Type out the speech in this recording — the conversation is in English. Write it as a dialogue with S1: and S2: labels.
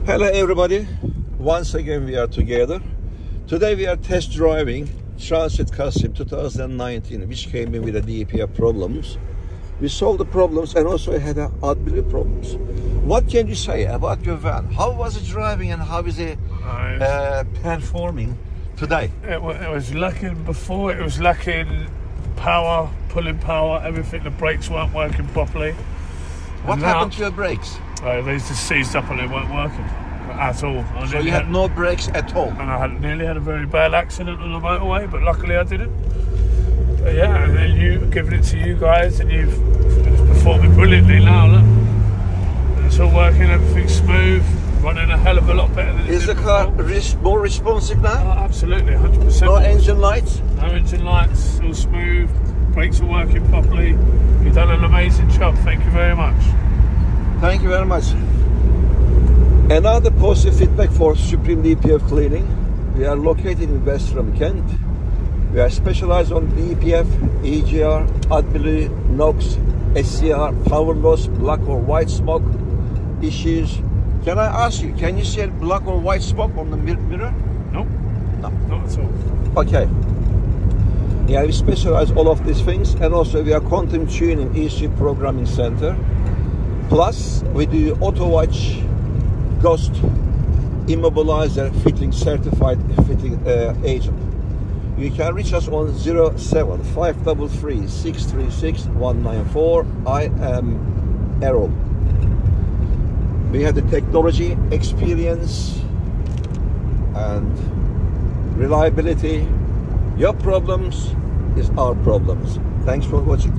S1: Hello everybody, once again we are together. Today we are test driving Transit Custom 2019, which came in with the DPF problems. We solved the problems and also had Adblue problems. What can you say about your van? How was it driving and how is it performing today?
S2: It was lacking before, it was lacking power, pulling power, everything. The brakes weren't working properly.
S1: What happened to your brakes?
S2: They just seized up and they weren't working at all.
S1: So you had no brakes at all?
S2: And I nearly had a very bad accident on the motorway, but luckily I didn't. But yeah, and then giving it to you guys, and you've performing brilliantly now, look. And it's all working, everything's smooth, running a hell of a lot better than it did
S1: before. Is the car more responsive now?
S2: Oh, absolutely, 100%.
S1: No engine lights?
S2: No engine lights, all smooth, brakes are working properly. You've done an amazing job, thank you very much.
S1: Thank you very much. Another positive feedback for Supreme DPF cleaning. We are located in Westerham, Kent. We are specialized on DPF, EGR, Adblue, NOx, SCR, power loss, black or white smoke issues. Can I ask you, can you see black or white smoke on the mirror?
S2: Nope.
S1: No.
S2: Not at all.
S1: Okay. Yeah, we specialize all of these things, and also we are quantum tuning ECU programming center. Plus, we do auto watch, ghost, immobilizer fitting certified fitting agent. You can reach us on 07533 636 194. I am Errol. We have the technology, experience, and reliability. Your problems is our problems. Thanks for watching.